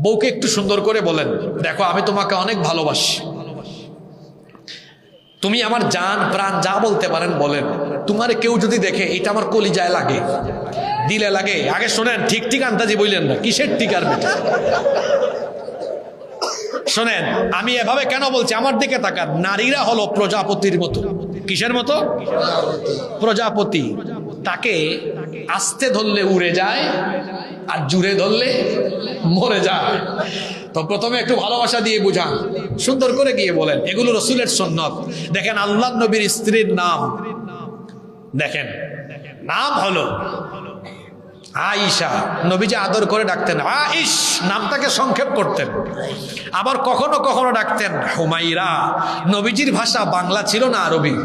বউকে একটু সুন্দর করে বলেন, দেখো আমি তোমাকে অনেক ভালোবাসি, তুমি আমার জান প্রাণ যা বলতে পারেন বলেন, তোমার কেউ যদি দেখে এটা আমার কলিজায় লাগে, দিলে লাগে। আগে শোনেন, ঠিক ঠিক আন্দাজি বললেন না, কিসের ঠিক আর বেটা। শোনেন, আমি এভাবে কেন বলছি, আমার দিকে তাকান। নারীরা হলো প্রজাপতির মতো। কিসের মতো? প্রজাপতি। তাকে আস্তে ধরলে উড়ে যায়, আর জুড়ে ধরলে মরে যায়। তো প্রথমে একটু ভালোবাসা দিয়ে বুঝান, সুন্দর করে গিয়ে বলেন, এগুলো রসুলের সুন্নত। দেখেন আল্লাহ নবীর স্ত্রীর নাম, দেখেন নাম হলো আয়েশা। নবীজি আদর করে ডাকতেন আইশ, নামটাকে সংক্ষেপ করতেন। আবার কখনো কখনো ডাকতেন হুমাইরা। নবীজির ভাষা বাংলা ছিল না, আরবি।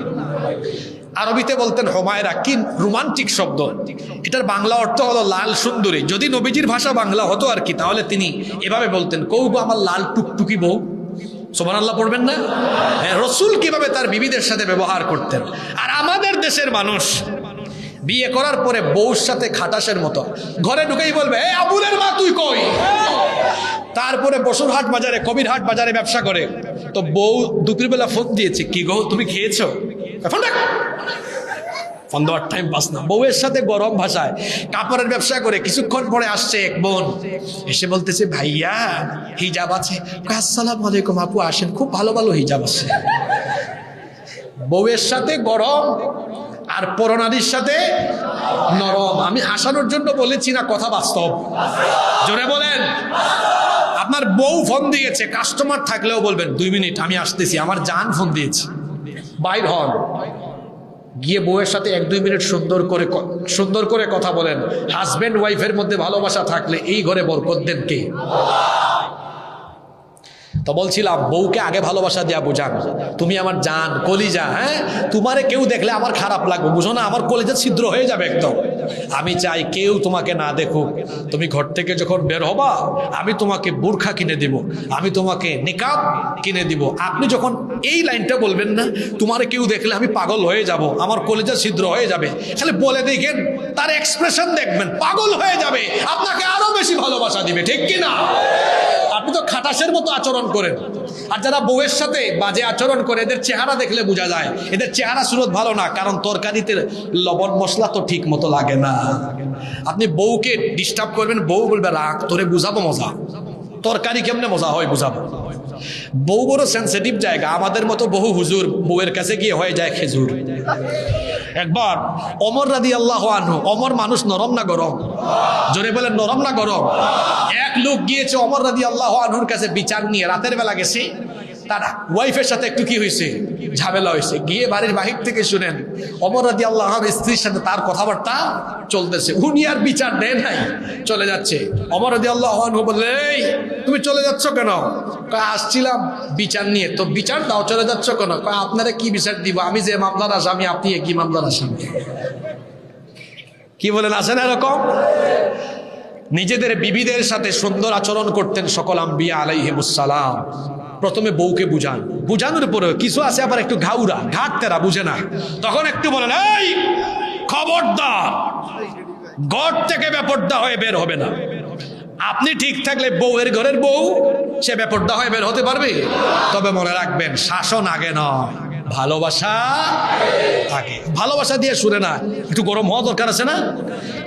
আরবিতে বলতেন হুমায়রা। কি রোমান্টিক শব্দ! এটার বাংলা অর্থ হলো লাল সুন্দরী। যদি নবীজির ভাষা বাংলা হতো আর কি, তাহলে তিনি এভাবে বলতেন, কৌ গো আমার লাল টুকটুকি বউ। সুবহানাল্লাহ পড়বেন না? রসুল কিভাবে তার বিবিদের সাথে ব্যবহার করতেন। আর আমাদের দেশের মানুষ বিয়ে করার পরে বউর সাথে খাটাসের মতো ঘরে ঢুকেই বলবে, এ আবুলের মা তুই কই। তারপরে বসুরহাট বাজারে, কবিরহাট বাজারে ব্যবসা করে। তো বউ দুপুরবেলা ফোন দিয়েছে, কি গো তুমি খেয়েছো? ফোন দেওয়ার টাইম পাস না। বউয়ের সাথে গরম ভাষায় কাপড়ের ব্যবসা করে। কিছুক্ষণ পরে আসছে এক বোন, এসে বলতেছে, ভাইয়া হিজাব আছে? আসসালামু আলাইকুম আপু, আসেন, খুব ভালো ভালো হিজাব আছে। বউয়ের সাথে গরম আর পরনারীর সাথে নরম। আমি হাসানোর জন্য বলেছি না, কথা বাস্তব। জোরে বলেন। আপনার বউ ফোন দিয়েছে, কাস্টমার থাকলেও বলবেন 2 মিনিট আমি আসতেছি, আমার জান ফোন দিয়েছে, বাইর হন। গিয়ে বউয়ের সাথে 1-2 মিনিট সুন্দর করে কথা বলেন। হাজবেন্ড ওয়াইফের মধ্যে ভালোবাসা থাকলে এই ঘরে বরকত দেন কে? তো বলছিলাম, বউকে আগে ভালোবাসা দেয়া বোঝান, তুমি আমার জান, কলিজা। হ্যাঁ, তোমারে কেউ দেখলে আমার খারাপ লাগবে, বুঝো না, আমার কলিজা ছিদ্র হয়ে যাবে একদম। আমি চাই কেউ তোমাকে না দেখুক। তুমি ঘর থেকে যখন বের হবা, আমি তোমাকে বোরখা কিনে দিব, আমি তোমাকে নিকাব কিনে দিব। আপনি যখন এই লাইনটা বলবেন না, তোমারে কেউ দেখলে আমি পাগল হয়ে যাব, আমার কলিজা ছিদ্র হয়ে যাবে, খালি বলে দেখেন, তার এক্সপ্রেশন দেখবেন, পাগল হয়ে যাবে, আপনাকে আরো বেশি ভালোবাসা দিবে। ঠিক কিনা? আপনি তো খাটাসের মতো আচরণ করেন। আর যারা বউয়ের সাথে বাজে আচরণ করে, এদের চেহারা দেখলে বোঝা যায় এদের চেহারা সুরত ভালো না, কারণ তরকারিতে লবণ মশলা তো ঠিক মতো লাগে না। আপনি বউকে ডিস্টার্ব করবেন, বউ বলবে রাখ, তোরে বুঝাবো মজা, তরকারি কেমনে মজা হয় বুঝাবো। বউ বড় সেন্সিটিভ জায়গা, আমাদের মতো বহু হুজুর বউয়ের কাছে গিয়ে হয়ে যায় খেজুর। একবার ওমর রাদিয়াল্লাহু আনহু, ওমর মানুষ নরম না গরম? জোরে বলেন, নরম না গরম? এক লোক গিয়েছে ওমর রাদিয়াল্লাহু আনহুর কাছে বিচার নিয়ে, রাতের বেলা গেছে, তার ওয়াইফের সাথে একটু কি হয়েছে, ঝামেলা হয়েছে। গিয়ে বাড়ির বাহির থেকে শুনেন ওমর রাদিয়াল্লাহু আনহুর স্ত্রীর সাথে তার কথাবার্তা চলতেছে। উনি আর বিচার দেয় নাই, চলে যাচ্ছে। ওমর রাদিয়াল্লাহু আনহু বললেন, এই তুমি চলে যাচ্ছ কেন? কয় আসছিলাম বিচার নিয়ে। তো বিচার দাও, চলে যাচ্ছ কেন? কয় আপনারা কি বিচার দিব, আমি যে মামলার আসামি, আপনি কি মামলার আসামি? কি বলেন, আছে না এরকম? নিজেদের বিবিদের সাথে সুন্দর আচরণ করতেন সকল আম্বিয়া আলাইহিমুস সালাম। প্রথমে বউকে বুঝান, বুঝানোর পরে কিছু আছে আবার একটু ঘাউরা, ঘাটতেরা, বুঝে না, তখন একটু বলেন, এই খবরদার, ঘর থেকে বেপরদা হয়ে বের হবে না। আপনি ঠিক থাকলে বউয়ের ঘরের বউ সে বেপরদা হয়ে বের হতে পারবে? তবে মনে রাখবেন, শাসন আগে নয়, ভালোবাসা আগে। ভালোবাসা দিয়ে শুনে না, একটু গরম হওয়া দরকার আছে না?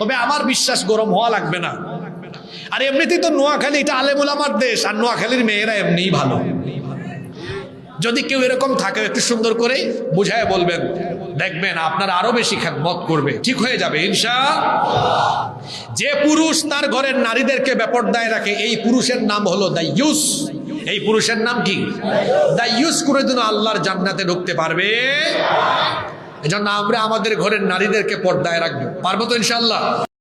তবে আমার বিশ্বাস গরম হওয়া লাগবে না। আর এমনিতেই তো নোয়াখালী এটা আলেম ওলামার দেশ, আর নোয়াখালীর মেয়েরা এমনিই ভালো। যদি কেউ এরকম থাকে, একটু সুন্দর করে বুঝায় বলবেন, দেখবেন আপনার আরো বেশি খেদমত করবে, ঠিক হয়ে যাবে ইনশাআল্লাহ। যে পুরুষ তার ঘরের নারীদেরকে বেপরদায় রাখে, এই পুরুষের নাম হলো দাইয়ুস। এই পুরুষের নাম কি? দাইয়ুস। কোনোদিনও আল্লাহর জান্নাতে ঢুকতে পারবে। এজন্য আমরা আমাদের ঘরের নারীদেরকে পর্দায় রাখবো, পারবো তো ইনশাআল্লাহ।